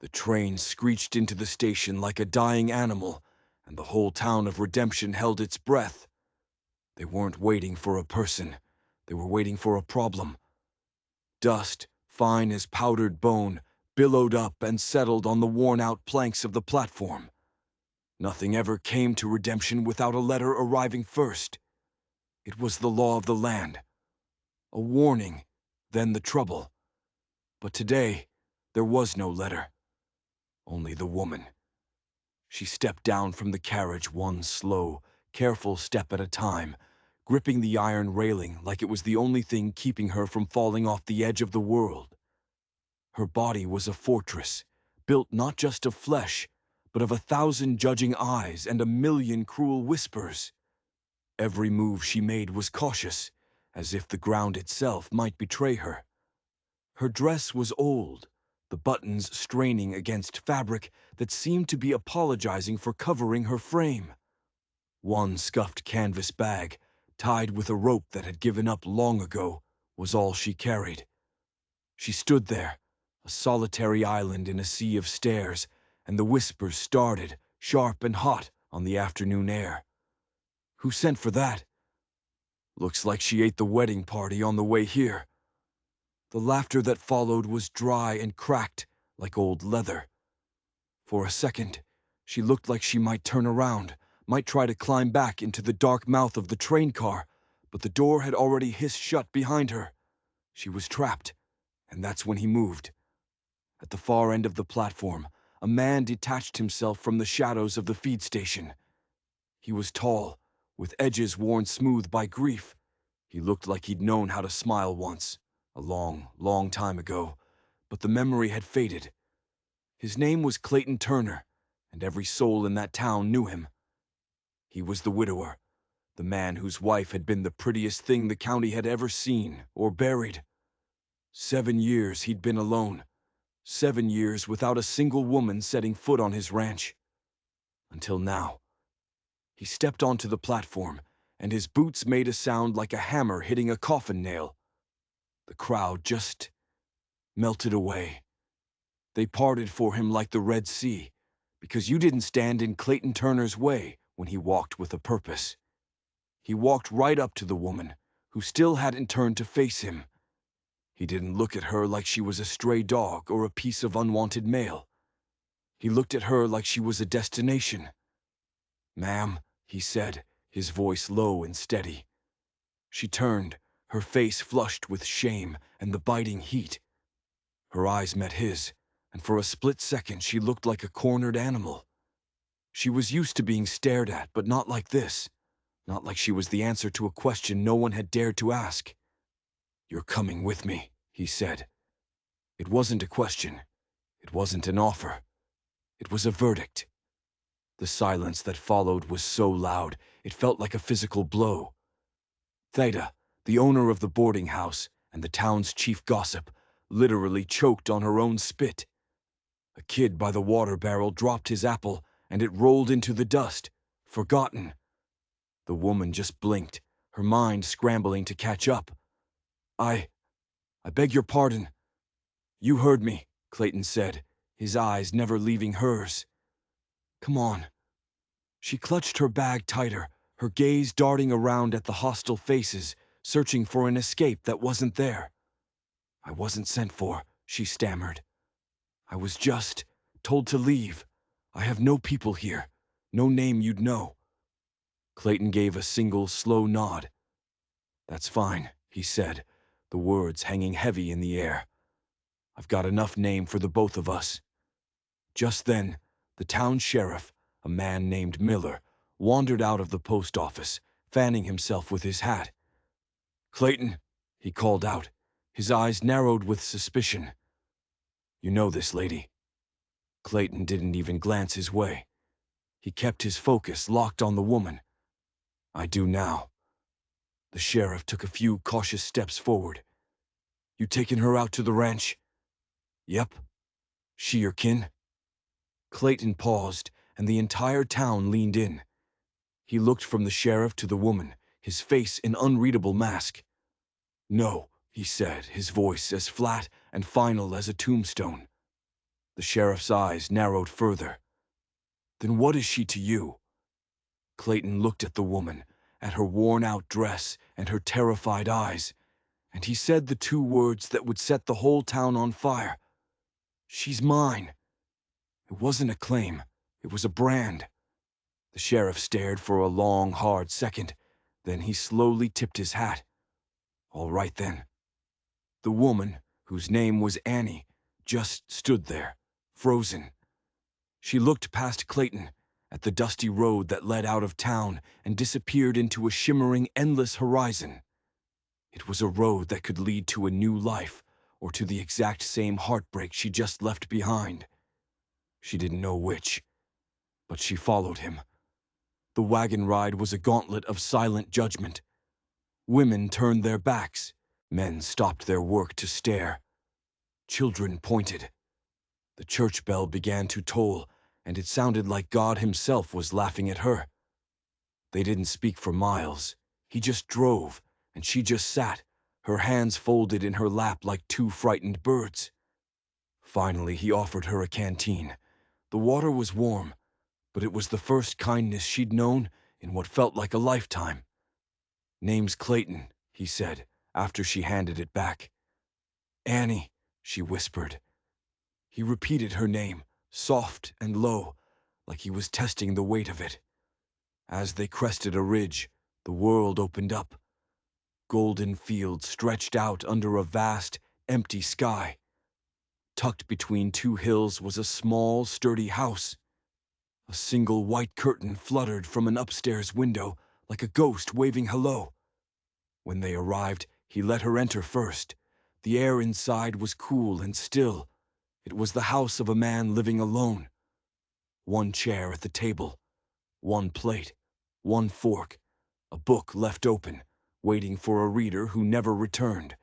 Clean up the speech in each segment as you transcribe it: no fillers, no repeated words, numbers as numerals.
The train screeched into the station like a dying animal, and the whole town of Redemption held its breath. They weren't waiting for a person. They were waiting for a problem. Dust, fine as powdered bone, billowed up and settled on the worn-out planks of the platform. Nothing ever came to Redemption without a letter arriving first. It was the law of the land. A warning, then the trouble. But today, there was no letter. Only the woman. She stepped down from the carriage one slow, careful step at a time, gripping the iron railing like it was the only thing keeping her from falling off the edge of the world. Her body was a fortress, built not just of flesh, but of 1,000 judging eyes and 1,000,000 cruel whispers. Every move she made was cautious, as if the ground itself might betray her. Her dress was old, the buttons straining against fabric that seemed to be apologizing for covering her frame. One scuffed canvas bag, tied with a rope that had given up long ago, was all she carried. She stood there, a solitary island in a sea of stairs, and the whispers started, sharp and hot, on the afternoon air. Who sent for that? Looks like she ate the wedding party on the way here. The laughter that followed was dry and cracked, like old leather. For a second, she looked like she might turn around, might try to climb back into the dark mouth of the train car, but the door had already hissed shut behind her. She was trapped, and that's when he moved. At the far end of the platform, a man detached himself from the shadows of the feed station. He was tall, with edges worn smooth by grief. He looked like he'd known how to smile once, a long, long time ago, but the memory had faded. His name was Clayton Turner, and every soul in that town knew him. He was the widower, the man whose wife had been the prettiest thing the county had ever seen or buried. 7 years he'd been alone. 7 years without a single woman setting foot on his ranch. Until now. He stepped onto the platform, and his boots made a sound like a hammer hitting a coffin nail. The crowd just melted away. They parted for him like the Red Sea, because you didn't stand in Clayton Turner's way when he walked with a purpose. He walked right up to the woman, who still hadn't turned to face him. He didn't look at her like she was a stray dog or a piece of unwanted mail. He looked at her like she was a destination. "Ma'am," he said, his voice low and steady. She turned, her face flushed with shame and the biting heat. Her eyes met his, and for a split second she looked like a cornered animal. She was used to being stared at, but not like this. Not like she was the answer to a question no one had dared to ask. "You're coming with me," he said. It wasn't a question. It wasn't an offer. It was a verdict. The silence that followed was so loud, it felt like a physical blow. Theda, the owner of the boarding house and the town's chief gossip, literally choked on her own spit. A kid by the water barrel dropped his apple, and it rolled into the dust, forgotten. The woman just blinked, her mind scrambling to catch up. I beg your pardon." "You heard me," Clayton said, his eyes never leaving hers. "Come on." She clutched her bag tighter, her gaze darting around at the hostile faces, searching for an escape that wasn't there. "I wasn't sent for," she stammered. "I was just told to leave. I have no people here, no name you'd know." Clayton gave a single slow nod. "That's fine," he said, the words hanging heavy in the air. "I've got enough name for the both of us." Just then, the town sheriff, a man named Miller, wandered out of the post office, fanning himself with his hat. "Clayton," he called out, his eyes narrowed with suspicion. "You know this lady?" Clayton didn't even glance his way. He kept his focus locked on the woman. "I do now." The sheriff took a few cautious steps forward. "You taking her out to the ranch?" "Yep." "She your kin?" Clayton paused, and the entire town leaned in. He looked from the sheriff to the woman, his face an unreadable mask. "No," he said, his voice as flat and final as a tombstone. The sheriff's eyes narrowed further. Then what is she to you? Clayton looked at the woman, at her worn-out dress and her terrified eyes, and he said the two words that would set the whole town on fire. She's mine. It wasn't a claim. It was a brand. The sheriff stared for a long, hard second. Then he slowly tipped his hat. All right, then. The woman, whose name was Annie, just stood there, frozen. She looked past Clayton, at the dusty road that led out of town and disappeared into a shimmering, endless horizon. It was a road that could lead to a new life, or to the exact same heartbreak she just left behind. She didn't know which, but she followed him. The wagon ride was a gauntlet of silent judgment. Women turned their backs. Men stopped their work to stare. Children pointed. The church bell began to toll, and it sounded like God himself was laughing at her. They didn't speak for miles. He just drove, and she just sat, her hands folded in her lap like two frightened birds. Finally, he offered her a canteen. The water was warm, but it was the first kindness she'd known in what felt like a lifetime. Name's Clayton, he said, after she handed it back. Annie, she whispered. He repeated her name, soft and low, like he was testing the weight of it. As they crested a ridge, the world opened up. Golden fields stretched out under a vast, empty sky. Tucked between two hills was a small, sturdy house. A single white curtain fluttered from an upstairs window, like a ghost waving hello. When they arrived, he let her enter first. The air inside was cool and still. It was the house of a man living alone. One chair at the table, one plate, one fork, a book left open, waiting for a reader who never returned.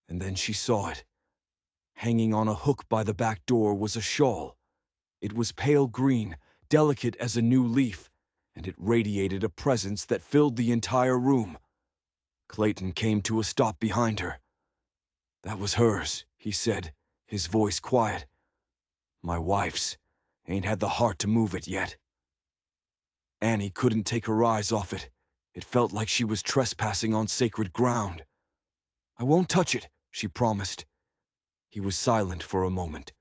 And then she saw it. Hanging on a hook by the back door was a shawl. It was pale green, delicate as a new leaf, and it radiated a presence that filled the entire room. Clayton came to a stop behind her. That was hers, he said, his voice quiet. My wife's. Ain't had the heart to move it yet. Annie couldn't take her eyes off it. It felt like she was trespassing on sacred ground. I won't touch it, she promised. He was silent for a moment.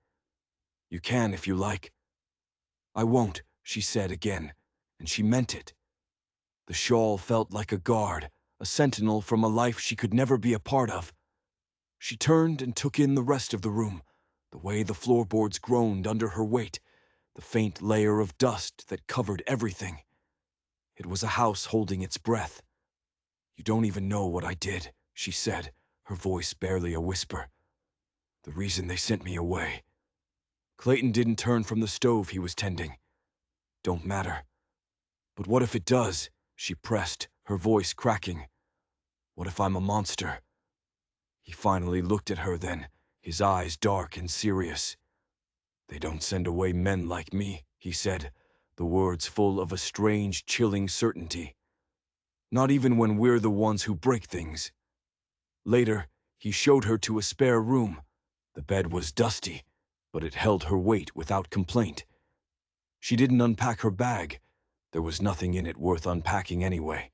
You can if you like. I won't, she said again, and she meant it. The shawl felt like a guard, a sentinel from a life she could never be a part of. She turned and took in the rest of the room, the way the floorboards groaned under her weight, the faint layer of dust that covered everything. It was a house holding its breath. You don't even know what I did, she said, her voice barely a whisper. The reason they sent me away. Clayton didn't turn from the stove he was tending. Don't matter. But what if it does? She pressed, her voice cracking. What if I'm a monster? He finally looked at her then, his eyes dark and serious. They don't send away men like me, he said, the words full of a strange, chilling certainty. Not even when we're the ones who break things. Later, he showed her to a spare room. The bed was dusty, but it held her weight without complaint. She didn't unpack her bag. There was nothing in it worth unpacking anyway.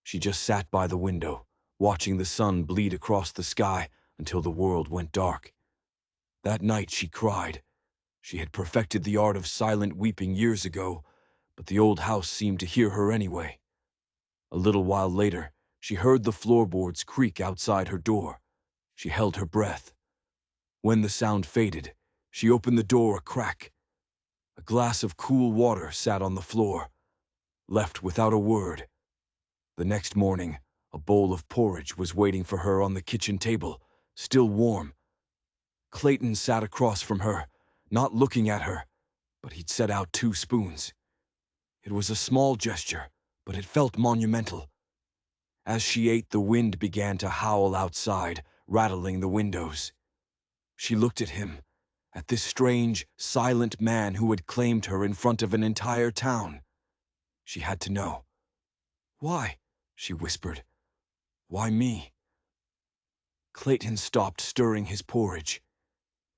She just sat by the window, watching the sun bleed across the sky until the world went dark. That night she cried. She had perfected the art of silent weeping years ago, but the old house seemed to hear her anyway. A little while later, she heard the floorboards creak outside her door. She held her breath. When the sound faded, she opened the door a crack. A glass of cool water sat on the floor, left without a word. The next morning, a bowl of porridge was waiting for her on the kitchen table, still warm. Clayton sat across from her, not looking at her, but he'd set out 2 spoons. It was a small gesture, but it felt monumental. As she ate, the wind began to howl outside, rattling the windows. She looked at him, at this strange, silent man who had claimed her in front of an entire town. She had to know. Why? She whispered. Why me? Clayton stopped stirring his porridge.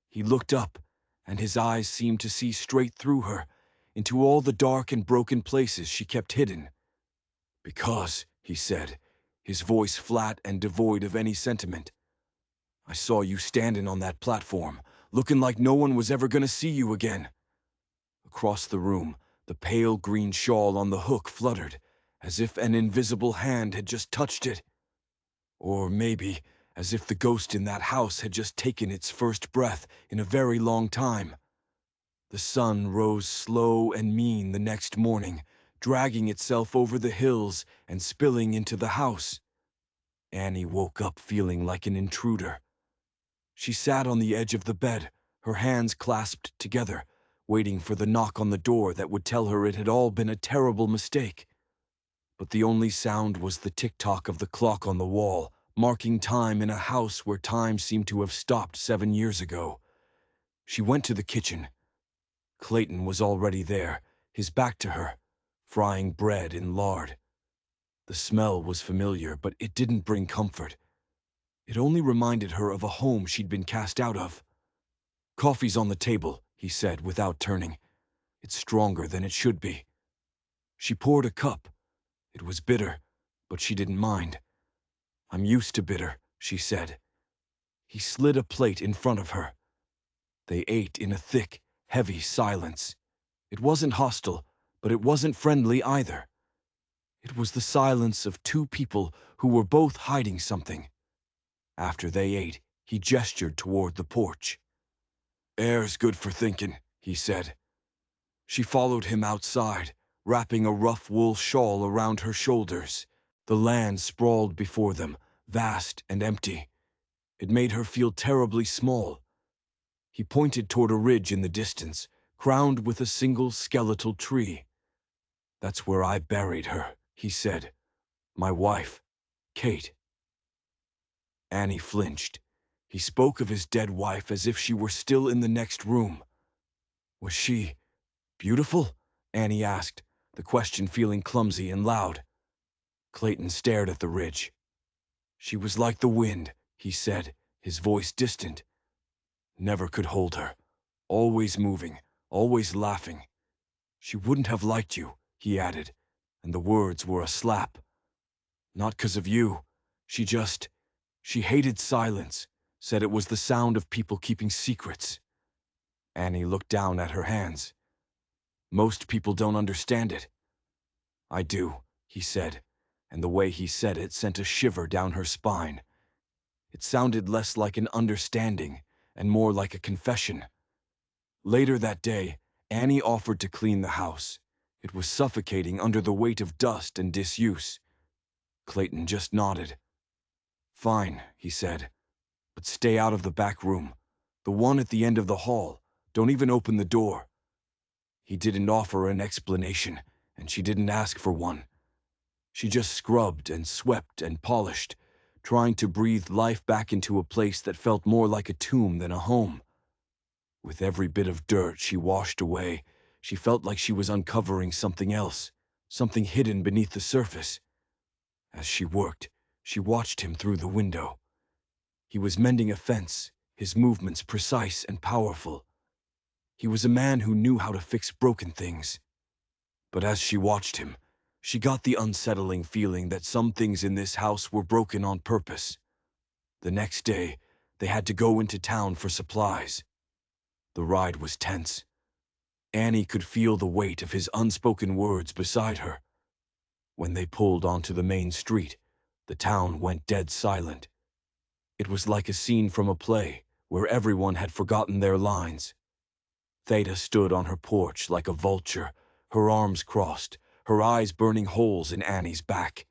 He looked up, and his eyes seemed to see straight through her, into all the dark and broken places she kept hidden. "Because," he said, his voice flat and devoid of any sentiment, "I saw you standing on that platform, looking like no one was ever gonna see you again." Across the room, the pale green shawl on the hook fluttered, as if an invisible hand had just touched it. Or maybe, as if the ghost in that house had just taken its first breath in a very long time. The sun rose slow and mean the next morning, dragging itself over the hills and spilling into the house. Annie woke up feeling like an intruder. She sat on the edge of the bed, her hands clasped together, waiting for the knock on the door that would tell her it had all been a terrible mistake. But the only sound was the tick-tock of the clock on the wall, marking time in a house where time seemed to have stopped 7 years ago. She went to the kitchen. Clayton was already there, his back to her, frying bread in lard. The smell was familiar, but it didn't bring comfort. It only reminded her of a home she'd been cast out of. "Coffee's on the table," he said without turning. "It's stronger than it should be." She poured a cup. It was bitter, but she didn't mind. "I'm used to bitter," she said. He slid a plate in front of her. They ate in a thick, heavy silence. It wasn't hostile, but it wasn't friendly either. It was the silence of two people who were both hiding something. After they ate, he gestured toward the porch. "Air's good for thinking," he said. She followed him outside, wrapping a rough wool shawl around her shoulders. The land sprawled before them, vast and empty. It made her feel terribly small. He pointed toward a ridge in the distance, crowned with a single skeletal tree. "That's where I buried her," he said. "My wife, Kate." Annie flinched. He spoke of his dead wife as if she were still in the next room. "Was she beautiful?" Annie asked, the question feeling clumsy and loud. Clayton stared at the ridge. "She was like the wind," he said, his voice distant. "Never could hold her. Always moving, always laughing. She wouldn't have liked you," he added, and the words were a slap. "Not 'cause of you. She hated silence, said it was the sound of people keeping secrets." Annie looked down at her hands. "Most people don't understand it." "I do," he said, and the way he said it sent a shiver down her spine. It sounded less like an understanding and more like a confession. Later that day, Annie offered to clean the house. It was suffocating under the weight of dust and disuse. Clayton just nodded. "Fine," he said, "but stay out of the back room. The one at the end of the hall. Don't even open the door." He didn't offer an explanation, and she didn't ask for one. She just scrubbed and swept and polished, trying to breathe life back into a place that felt more like a tomb than a home. With every bit of dirt she washed away, she felt like she was uncovering something else, something hidden beneath the surface. As she worked, she watched him through the window. He was mending a fence, his movements precise and powerful. He was a man who knew how to fix broken things. But as she watched him, she got the unsettling feeling that some things in this house were broken on purpose. The next day, they had to go into town for supplies. The ride was tense. Annie could feel the weight of his unspoken words beside her. When they pulled onto the main street, the town went dead silent. It was like a scene from a play, where everyone had forgotten their lines. Theta stood on her porch like a vulture, her arms crossed, her eyes burning holes in Annie's back.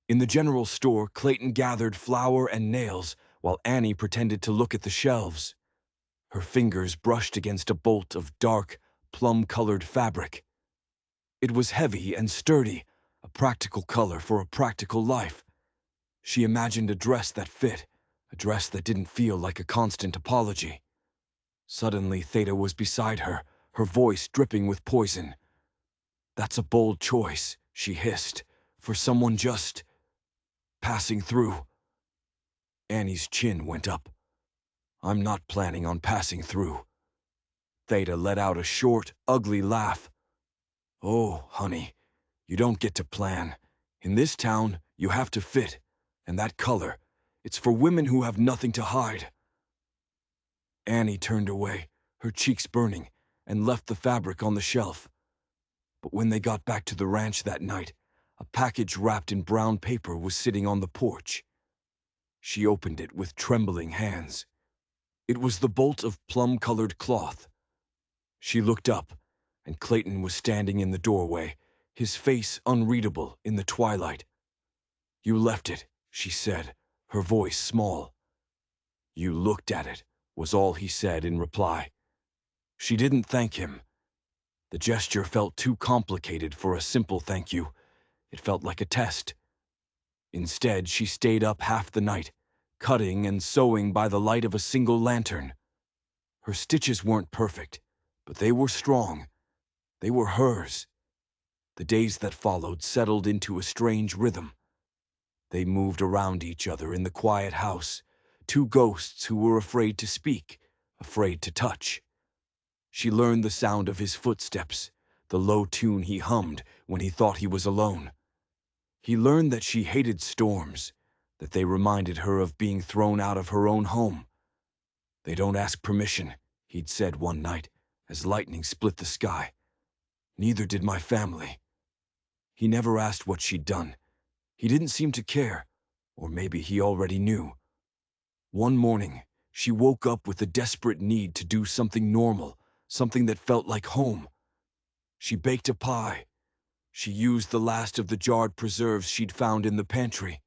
In the general store, Clayton gathered flour and nails, while Annie pretended to look at the shelves. Her fingers brushed against a bolt of dark, plum-colored fabric. It was heavy and sturdy, a practical color for a practical life. She imagined a dress that fit, a dress that didn't feel like a constant apology. Suddenly, Theta was beside her, her voice dripping with poison. "That's a bold choice," she hissed, "for someone just passing through." Annie's chin went up. "I'm not planning on passing through." Theta let out a short, ugly laugh. "Oh, honey, you don't get to plan. In this town, you have to fit. And that color, it's for women who have nothing to hide." Annie turned away, her cheeks burning, and left the fabric on the shelf. But when they got back to the ranch that night, a package wrapped in brown paper was sitting on the porch. She opened it with trembling hands. It was the bolt of plum-colored cloth. She looked up, and Clayton was standing in the doorway, his face unreadable in the twilight. "You left it," she said, her voice small. "You looked at it," was all he said in reply. She didn't thank him. The gesture felt too complicated for a simple thank you. It felt like a test. Instead, she stayed up half the night, cutting and sewing by the light of a single lantern. Her stitches weren't perfect, but they were strong. They were hers. The days that followed settled into a strange rhythm. They moved around each other in the quiet house, two ghosts who were afraid to speak, afraid to touch. She learned the sound of his footsteps, the low tune he hummed when he thought he was alone. He learned that she hated storms, that they reminded her of being thrown out of her own home. "They don't ask permission," he'd said one night, as lightning split the sky. "Neither did my family." He never asked what she'd done. He didn't seem to care, or maybe he already knew. One morning, she woke up with a desperate need to do something normal, something that felt like home. She baked a pie. She used the last of the jarred preserves she'd found in the pantry.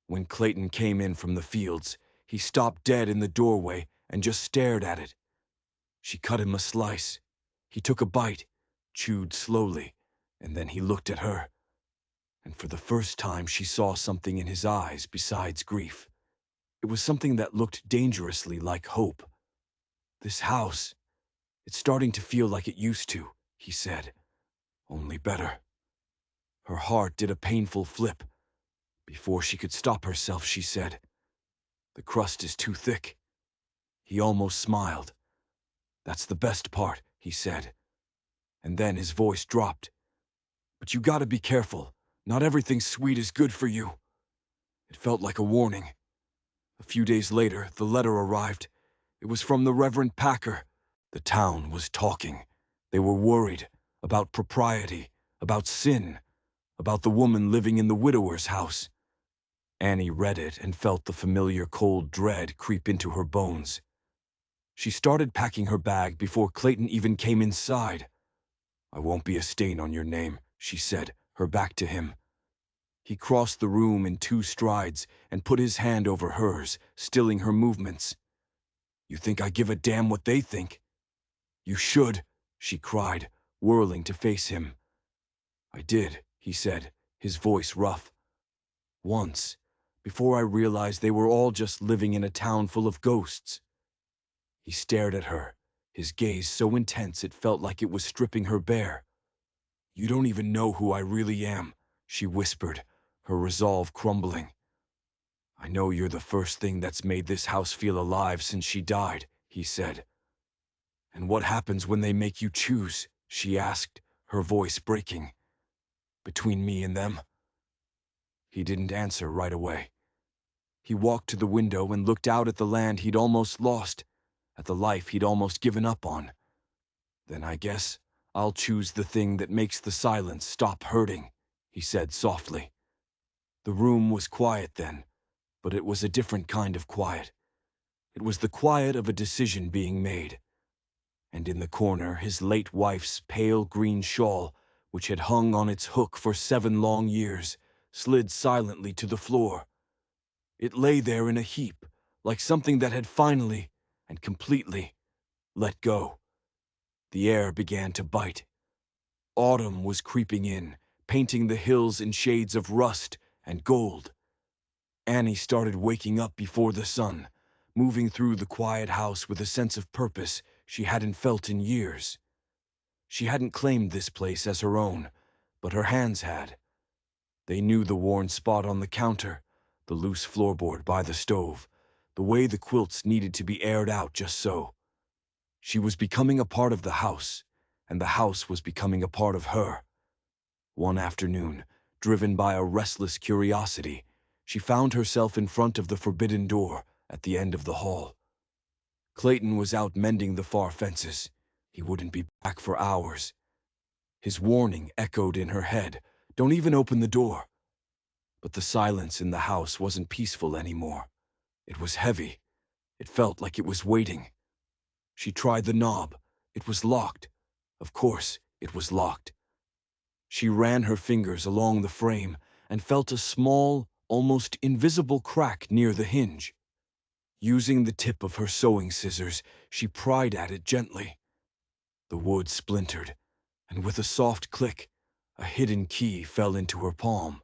When Clayton came in from the fields, he stopped dead in the doorway and just stared at it. She cut him a slice. He took a bite, chewed slowly, and then he looked at her. And for the first time she saw something in his eyes besides grief. It was something that looked dangerously like hope. "This house, it's starting to feel like it used to," he said. "Only better." Her heart did a painful flip. Before she could stop herself, she said, "The crust is too thick." He almost smiled. "That's the best part," he said. And then his voice dropped. "But you gotta be careful. Not everything sweet is good for you." It felt like a warning. A few days later, the letter arrived. It was from the Reverend Packer. The town was talking. They were worried about propriety, about sin, about the woman living in the widower's house. Annie read it and felt the familiar cold dread creep into her bones. She started packing her bag before Clayton even came inside. "I won't be a stain on your name," she said, her back to him. He crossed the room in 2 strides and put his hand over hers, stilling her movements. "You think I give a damn what they think?" "You should," she cried, whirling to face him. "I did," he said, his voice rough. "Once, before I realized they were all just living in a town full of ghosts." He stared at her, his gaze so intense it felt like it was stripping her bare. "You don't even know who I really am," she whispered, her resolve crumbling. "I know you're the first thing that's made this house feel alive since she died," he said. "And what happens when they make you choose?" she asked, her voice breaking. "Between me and them?" He didn't answer right away. He walked to the window and looked out at the land he'd almost lost, at the life he'd almost given up on. "Then I guess I'll choose the thing that makes the silence stop hurting," he said softly. The room was quiet then, but it was a different kind of quiet. It was the quiet of a decision being made. And in the corner, his late wife's pale green shawl, which had hung on its hook for 7 long years, slid silently to the floor. It lay there in a heap, like something that had finally and completely let go. The air began to bite. Autumn was creeping in, painting the hills in shades of rust and gold. Annie started waking up before the sun, moving through the quiet house with a sense of purpose she hadn't felt in years. She hadn't claimed this place as her own, but her hands had. They knew the worn spot on the counter, the loose floorboard by the stove, the way the quilts needed to be aired out just so. She was becoming a part of the house, and the house was becoming a part of her. One afternoon, driven by a restless curiosity, she found herself in front of the forbidden door at the end of the hall. Clayton was out mending the far fences. He wouldn't be back for hours. His warning echoed in her head, "Don't even open the door." But the silence in the house wasn't peaceful anymore. It was heavy. It felt like it was waiting. She tried the knob. It was locked. Of course, it was locked. She ran her fingers along the frame and felt a small, almost invisible crack near the hinge. Using the tip of her sewing scissors, she pried at it gently. The wood splintered, and with a soft click, a hidden key fell into her palm.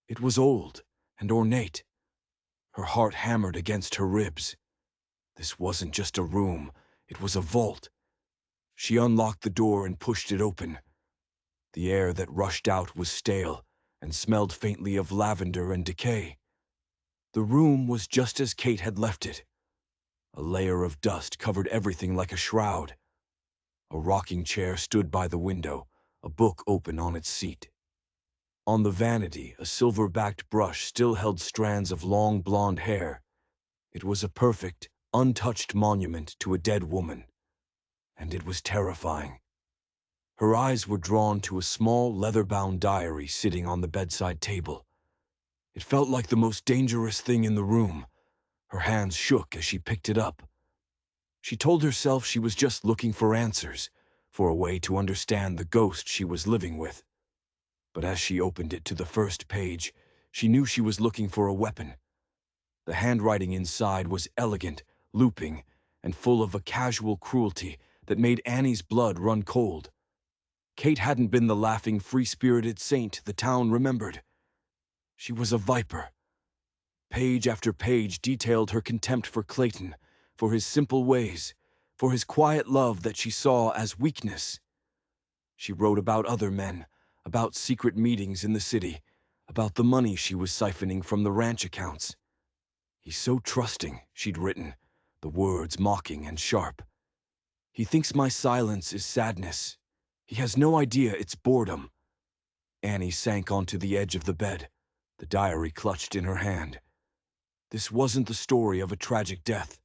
It was old and ornate. Her heart hammered against her ribs. This wasn't just a room, it was a vault. She unlocked the door and pushed it open. The air that rushed out was stale and smelled faintly of lavender and decay. The room was just as Kate had left it. A layer of dust covered everything like a shroud. A rocking chair stood by the window, a book open on its seat. On the vanity, a silver-backed brush still held strands of long blonde hair. It was a perfect, untouched monument to a dead woman. And it was terrifying. Her eyes were drawn to a small, leather-bound diary sitting on the bedside table. It felt like the most dangerous thing in the room. Her hands shook as she picked it up. She told herself she was just looking for answers, for a way to understand the ghost she was living with. But as she opened it to the first page, she knew she was looking for a weapon. The handwriting inside was elegant, looping, and full of a casual cruelty that made Annie's blood run cold. Kate hadn't been the laughing, free-spirited saint the town remembered. She was a viper. Page after page detailed her contempt for Clayton, for his simple ways, for his quiet love that she saw as weakness. She wrote about other men, about secret meetings in the city, about the money she was siphoning from the ranch accounts. "He's so trusting," she'd written, the words mocking and sharp. "He thinks my silence is sadness. He has no idea it's boredom." Annie sank onto the edge of the bed, the diary clutched in her hand. This wasn't the story of a tragic death.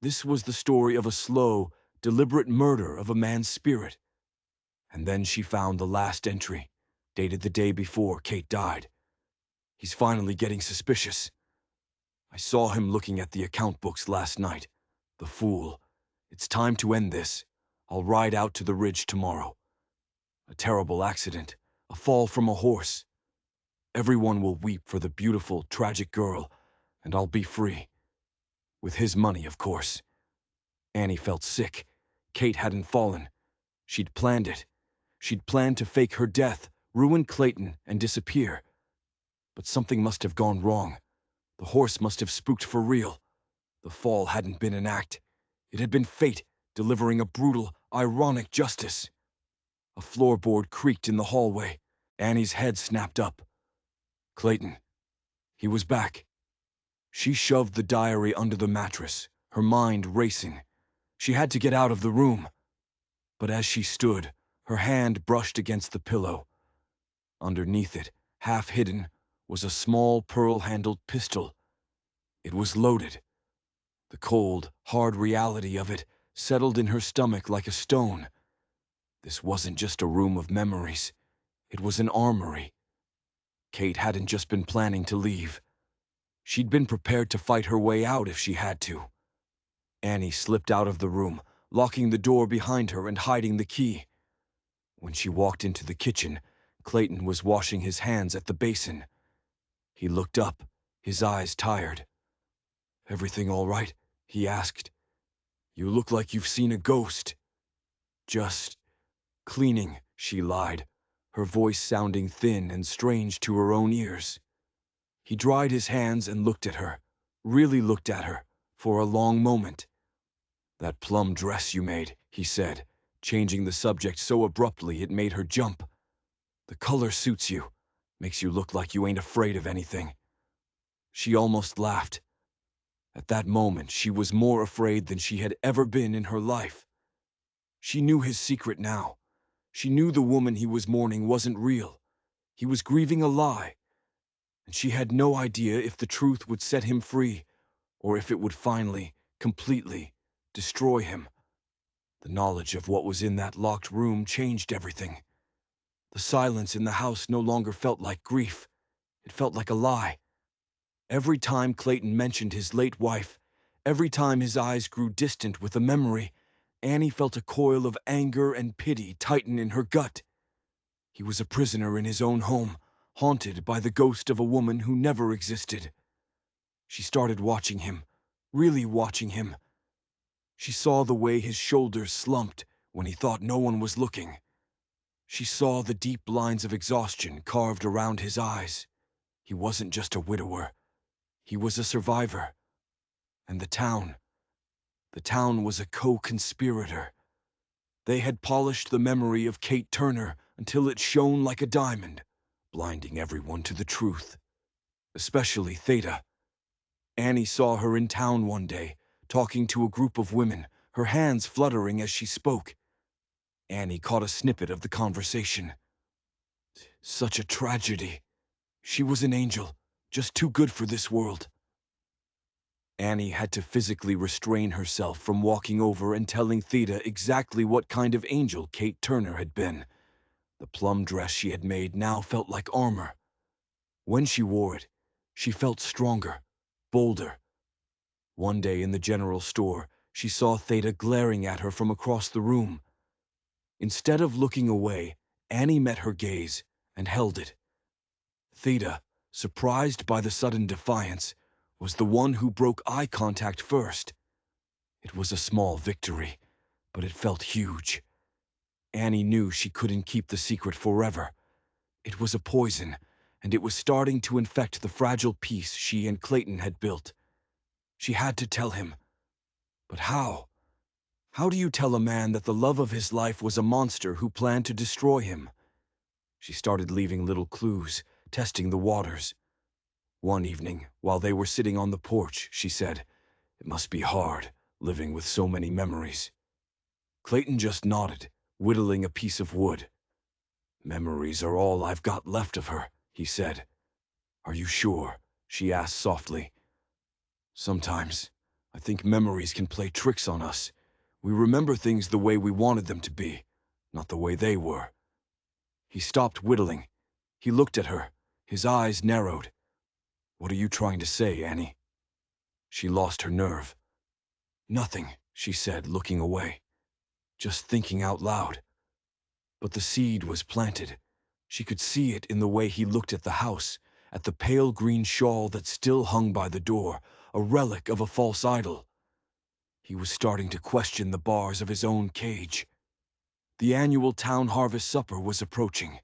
This was the story of a slow, deliberate murder of a man's spirit. And then she found the last entry, dated the day before Kate died. "He's finally getting suspicious. I saw him looking at the account books last night. The fool. It's time to end this. I'll ride out to the ridge tomorrow. A terrible accident, a fall from a horse. Everyone will weep for the beautiful, tragic girl, and I'll be free. With his money, of course." Annie felt sick. Kate hadn't fallen. She'd planned it. She'd planned to fake her death, ruin Clayton, and disappear. But something must have gone wrong. The horse must have spooked for real. The fall hadn't been an act. It had been fate, delivering a brutal, ironic justice. A floorboard creaked in the hallway. Annie's head snapped up. Clayton. He was back. She shoved the diary under the mattress, her mind racing. She had to get out of the room. But as she stood, her hand brushed against the pillow. Underneath it, half hidden, was a small pearl-handled pistol. It was loaded. The cold, hard reality of it settled in her stomach like a stone. This wasn't just a room of memories. It was an armory. Kate hadn't just been planning to leave. She'd been prepared to fight her way out if she had to. Annie slipped out of the room, locking the door behind her and hiding the key. When she walked into the kitchen, Clayton was washing his hands at the basin. He looked up, his eyes tired. "Everything all right?" he asked. "You look like you've seen a ghost." "Just cleaning," she lied, her voice sounding thin and strange to her own ears. He dried his hands and looked at her, really looked at her, for a long moment. "That plum dress you made," he said, changing the subject so abruptly it made her jump. "The color suits you, makes you look like you ain't afraid of anything." She almost laughed. At that moment, she was more afraid than she had ever been in her life. She knew his secret now. She knew the woman he was mourning wasn't real. He was grieving a lie, and she had no idea if the truth would set him free or if it would finally, completely, destroy him. The knowledge of what was in that locked room changed everything. The silence in the house no longer felt like grief. It felt like a lie. Every time Clayton mentioned his late wife, every time his eyes grew distant with a memory, Annie felt a coil of anger and pity tighten in her gut. He was a prisoner in his own home, haunted by the ghost of a woman who never existed. She started watching him, really watching him. She saw the way his shoulders slumped when he thought no one was looking. She saw the deep lines of exhaustion carved around his eyes. He wasn't just a widower. He was a survivor. And the town was a co-conspirator. They had polished the memory of Kate Turner until it shone like a diamond, blinding everyone to the truth. Especially Theta. Annie saw her in town one day, talking to a group of women, her hands fluttering as she spoke. Annie caught a snippet of the conversation. Such a tragedy. She was an angel, just too good for this world. Annie had to physically restrain herself from walking over and telling Theta exactly what kind of angel Kate Turner had been. The plum dress she had made now felt like armor. When she wore it, she felt stronger, bolder. One day in the general store, she saw Theta glaring at her from across the room. Instead of looking away, Annie met her gaze and held it. Theta, surprised by the sudden defiance, was the one who broke eye contact first. It was a small victory, but it felt huge. Annie knew she couldn't keep the secret forever. It was a poison, and it was starting to infect the fragile peace she and Clayton had built. She had to tell him. But how? How do you tell a man that the love of his life was a monster who planned to destroy him? She started leaving little clues, testing the waters. One evening, while they were sitting on the porch, she said, "It must be hard, living with so many memories." Clayton just nodded, whittling a piece of wood. "Memories are all I've got left of her," he said. "Are you sure?" she asked softly. "Sometimes, I think memories can play tricks on us. We remember things the way we wanted them to be, not the way they were." He stopped whittling. He looked at her, his eyes narrowed. "What are you trying to say, Annie?" She lost her nerve. "Nothing," she said, looking away. "Just thinking out loud." But the seed was planted. She could see it in the way he looked at the house, at the pale green shawl that still hung by the door, a relic of a false idol. He was starting to question the bars of his own cage. The annual town harvest supper was approaching.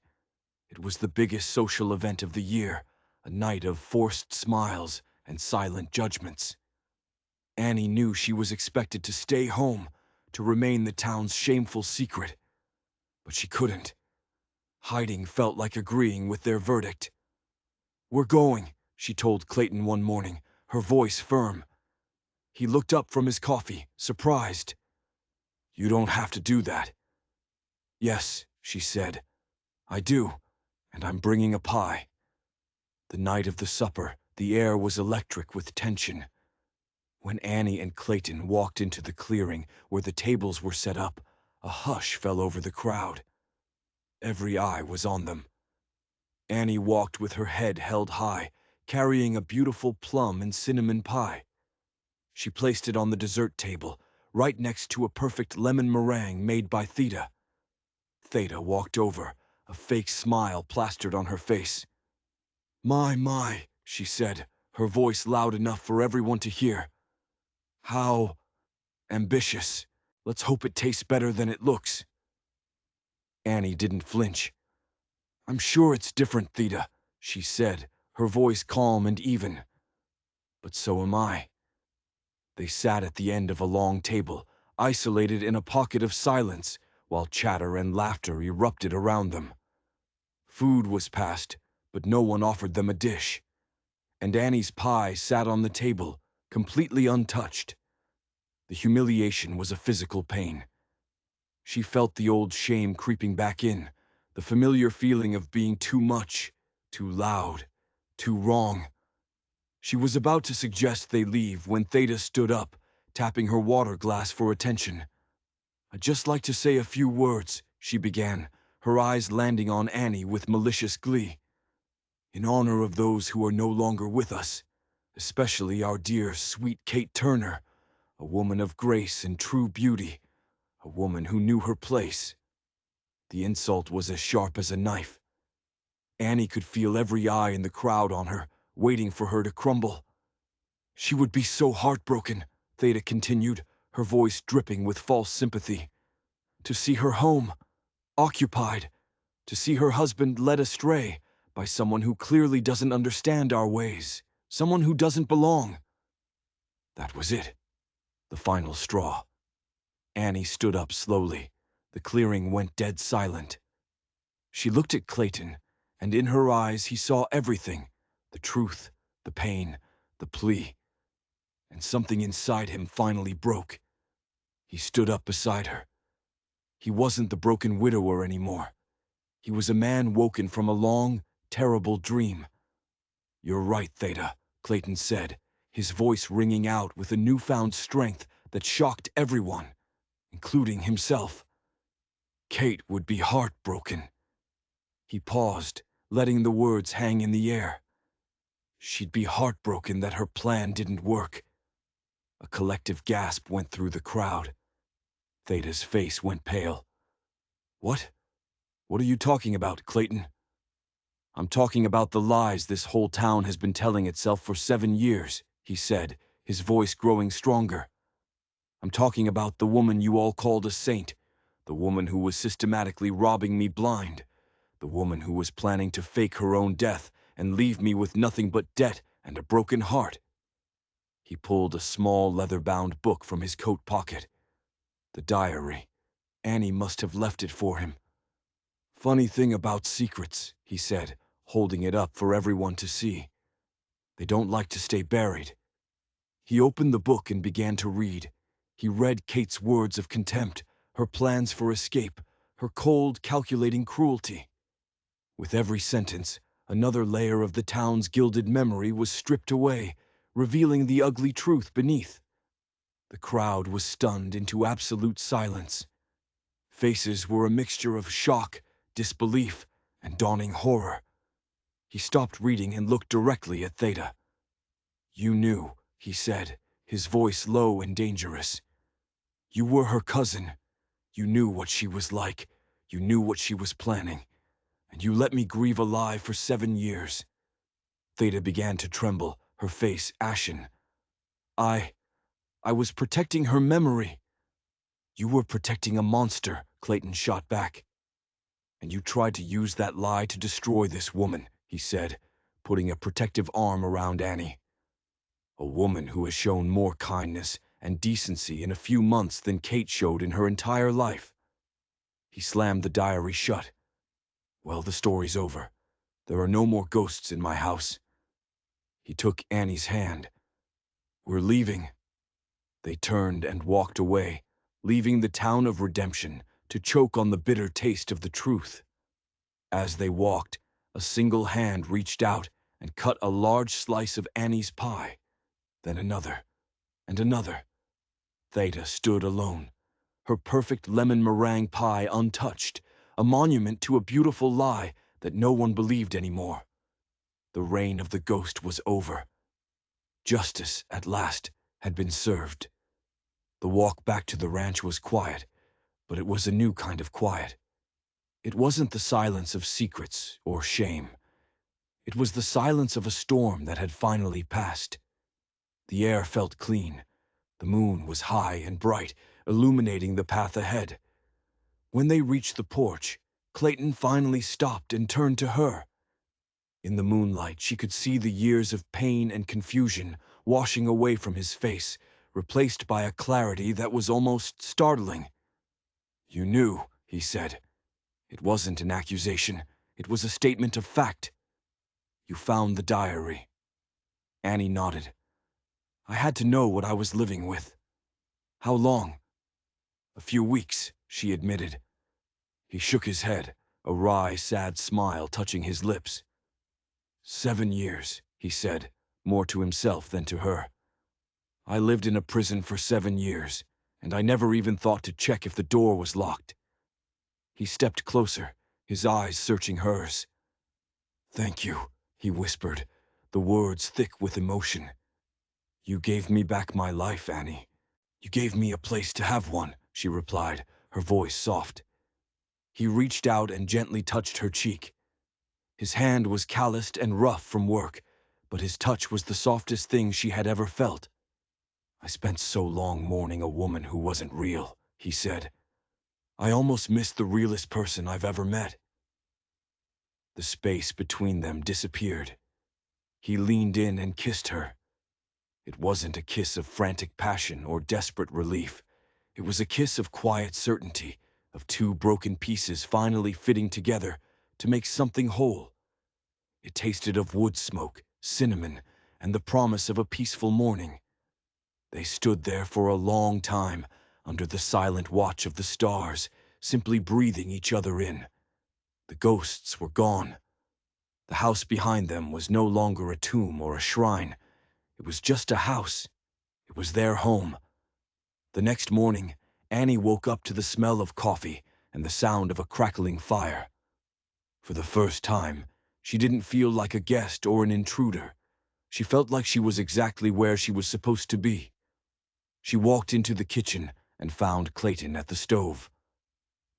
It was the biggest social event of the year, a night of forced smiles and silent judgments. Annie knew she was expected to stay home, to remain the town's shameful secret. But she couldn't. Hiding felt like agreeing with their verdict. "We're going," she told Clayton one morning, her voice firm. He looked up from his coffee, surprised. "You don't have to do that." "Yes," she said, "I do, and I'm bringing a pie." The night of the supper, the air was electric with tension. When Annie and Clayton walked into the clearing where the tables were set up, a hush fell over the crowd. Every eye was on them. Annie walked with her head held high, carrying a beautiful plum and cinnamon pie. She placed it on the dessert table, right next to a perfect lemon meringue made by Theta. Theta walked over, a fake smile plastered on her face. My, she said, her voice loud enough for everyone to hear. "How ambitious. Let's hope it tastes better than it looks." Annie didn't flinch. "I'm sure it's different, Theta," she said, her voice calm and even. "But so am I." They sat at the end of a long table, isolated in a pocket of silence, while chatter and laughter erupted around them. Food was passed, but no one offered them a dish. And Annie's pie sat on the table, completely untouched. The humiliation was a physical pain. She felt the old shame creeping back in, the familiar feeling of being too much, too loud, too wrong. She was about to suggest they leave when Theda stood up, tapping her water glass for attention. "I'd just like to say a few words," she began, her eyes landing on Annie with malicious glee. "In honor of those who are no longer with us, especially our dear, sweet Kate Turner, a woman of grace and true beauty, a woman who knew her place." The insult was as sharp as a knife. Annie could feel every eye in the crowd on her, waiting for her to crumble. "She would be so heartbroken," Theda continued, her voice dripping with false sympathy. "To see her home, occupied, to see her husband led astray by someone who clearly doesn't understand our ways, someone who doesn't belong." That was it, the final straw. Annie stood up slowly. The clearing went dead silent. She looked at Clayton, and in her eyes he saw everything, the truth, the pain, the plea. And something inside him finally broke. He stood up beside her. He wasn't the broken widower anymore. He was a man woken from a long, terrible dream. "You're right, Theda," Clayton said, his voice ringing out with a newfound strength that shocked everyone, including himself. "Kate would be heartbroken." He paused, letting the words hang in the air. "She'd be heartbroken that her plan didn't work." A collective gasp went through the crowd. Theda's face went pale. "What? What are you talking about, Clayton?" "I'm talking about the lies this whole town has been telling itself for 7 years," he said, his voice growing stronger. "I'm talking about the woman you all called a saint, the woman who was systematically robbing me blind, the woman who was planning to fake her own death and leave me with nothing but debt and a broken heart." He pulled a small leather-bound book from his coat pocket. The diary. Annie must have left it for him. "Funny thing about secrets," he said, holding it up for everyone to see. "They don't like to stay buried." He opened the book and began to read. He read Kate's words of contempt, her plans for escape, her cold, calculating cruelty. With every sentence, another layer of the town's gilded memory was stripped away, revealing the ugly truth beneath. The crowd was stunned into absolute silence. Faces were a mixture of shock, disbelief, and dawning horror. He stopped reading and looked directly at Theda. "You knew," he said, his voice low and dangerous. "You were her cousin. You knew what she was like. You knew what she was planning. And you let me grieve a lie for 7 years." Theda began to tremble, her face ashen. I was protecting her memory." "You were protecting a monster," Clayton shot back. "And you tried to use that lie to destroy this woman," he said, putting a protective arm around Annie. "A woman who has shown more kindness and decency in a few months than Kate showed in her entire life." He slammed the diary shut. "Well, the story's over. There are no more ghosts in my house." He took Annie's hand. "We're leaving." They turned and walked away, leaving the town of redemption to choke on the bitter taste of the truth. As they walked, a single hand reached out and cut a large slice of Annie's pie, then another, and another. Theda stood alone, her perfect lemon meringue pie untouched, a monument to a beautiful lie that no one believed anymore. The reign of the ghost was over. Justice, at last, had been served. The walk back to the ranch was quiet, but it was a new kind of quiet. It wasn't the silence of secrets or shame. It was the silence of a storm that had finally passed. The air felt clean. The moon was high and bright, illuminating the path ahead. When they reached the porch, Clayton finally stopped and turned to her. In the moonlight, she could see the years of pain and confusion washing away from his face, replaced by a clarity that was almost startling. "You knew," he said. "It wasn't an accusation. It was a statement of fact. You found the diary." Annie nodded. "I had to know what I was living with." "How long?" "A few weeks," she admitted. He shook his head, a wry, sad smile touching his lips. 7 years, he said, more to himself than to her. I lived in a prison for 7 years, and I never even thought to check if the door was locked. He stepped closer, his eyes searching hers. Thank you, he whispered, the words thick with emotion. You gave me back my life, Annie. You gave me a place to have one, she replied, her voice soft. He reached out and gently touched her cheek. His hand was calloused and rough from work, but his touch was the softest thing she had ever felt. I spent so long mourning a woman who wasn't real, he said. I almost missed the realest person I've ever met. The space between them disappeared. He leaned in and kissed her. It wasn't a kiss of frantic passion or desperate relief. It was a kiss of quiet certainty, of two broken pieces finally fitting together to make something whole. It tasted of wood smoke, cinnamon, and the promise of a peaceful morning. They stood there for a long time, under the silent watch of the stars, simply breathing each other in. The ghosts were gone. The house behind them was no longer a tomb or a shrine. It was just a house. It was their home. The next morning, Annie woke up to the smell of coffee and the sound of a crackling fire. For the first time, she didn't feel like a guest or an intruder. She felt like she was exactly where she was supposed to be. She walked into the kitchen and found Clayton at the stove.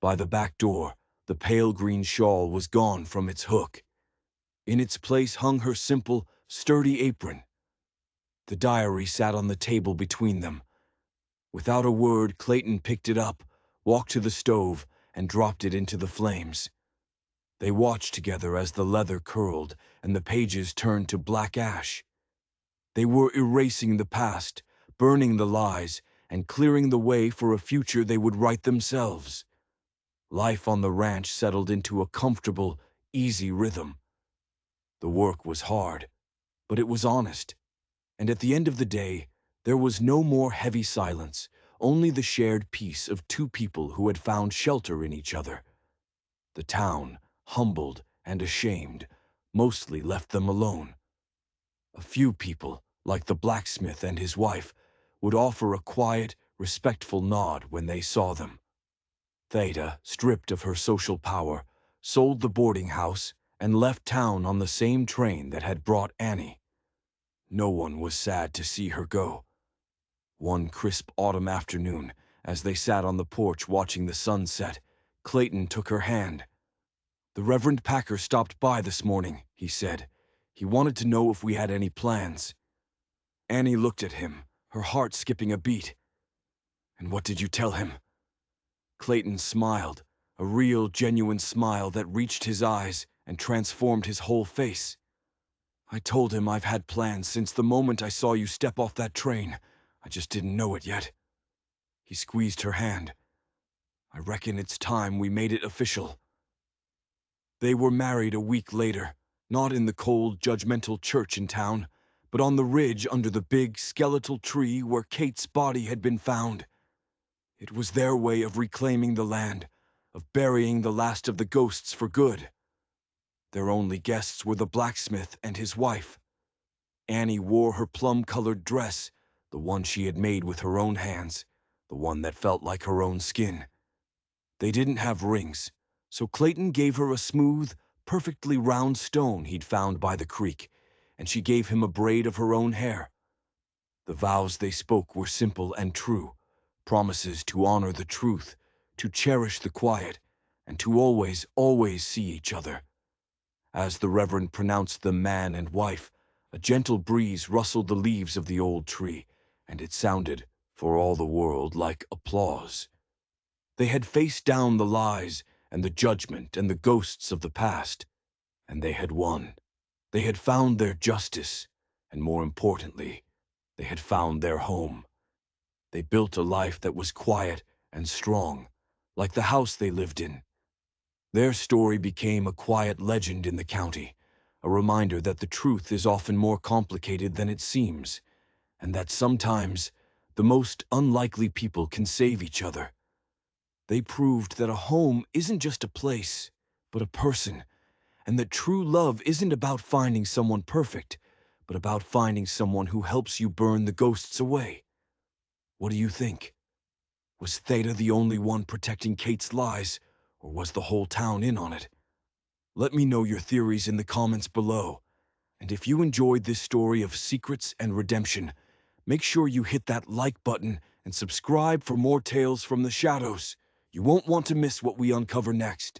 By the back door, the pale green shawl was gone from its hook. In its place hung her simple, sturdy apron. The diary sat on the table between them. Without a word, Clayton picked it up, walked to the stove, and dropped it into the flames. They watched together as the leather curled and the pages turned to black ash. They were erasing the past, burning the lies, and clearing the way for a future they would write themselves. Life on the ranch settled into a comfortable, easy rhythm. The work was hard, but it was honest. And at the end of the day, there was no more heavy silence, only the shared peace of two people who had found shelter in each other. The town, humbled and ashamed, mostly left them alone. A few people, like the blacksmith and his wife, would offer a quiet, respectful nod when they saw them. Theda, stripped of her social power, sold the boarding house and left town on the same train that had brought Annie. No one was sad to see her go. One crisp autumn afternoon, as they sat on the porch watching the sun set, Clayton took her hand. "The Reverend Packer stopped by this morning," he said. "He wanted to know if we had any plans." Annie looked at him, her heart skipping a beat. "And what did you tell him?" Clayton smiled, a real, genuine smile that reached his eyes and transformed his whole face. "I told him I've had plans since the moment I saw you step off that train. I just didn't know it yet." He squeezed her hand. "I reckon it's time we made it official." They were married a week later, not in the cold, judgmental church in town, but on the ridge under the big, skeletal tree where Kate's body had been found. It was their way of reclaiming the land, of burying the last of the ghosts for good. Their only guests were the blacksmith and his wife. Annie wore her plum-colored dress, the one she had made with her own hands, the one that felt like her own skin. They didn't have rings, so Clayton gave her a smooth, perfectly round stone he'd found by the creek, and she gave him a braid of her own hair. The vows they spoke were simple and true, promises to honor the truth, to cherish the quiet, and to always, always see each other. As the Reverend pronounced them man and wife, a gentle breeze rustled the leaves of the old tree, and it sounded, for all the world, like applause. They had faced down the lies and the judgment and the ghosts of the past, and they had won. They had found their justice, and more importantly, they had found their home. They built a life that was quiet and strong, like the house they lived in. Their story became a quiet legend in the county, a reminder that the truth is often more complicated than it seems, and that sometimes the most unlikely people can save each other. They proved that a home isn't just a place, but a person, and that true love isn't about finding someone perfect, but about finding someone who helps you burn the ghosts away. What do you think? Was Theta the only one protecting Kate's lies, or was the whole town in on it? Let me know your theories in the comments below. And if you enjoyed this story of secrets and redemption, make sure you hit that like button and subscribe for more tales from the shadows. You won't want to miss what we uncover next.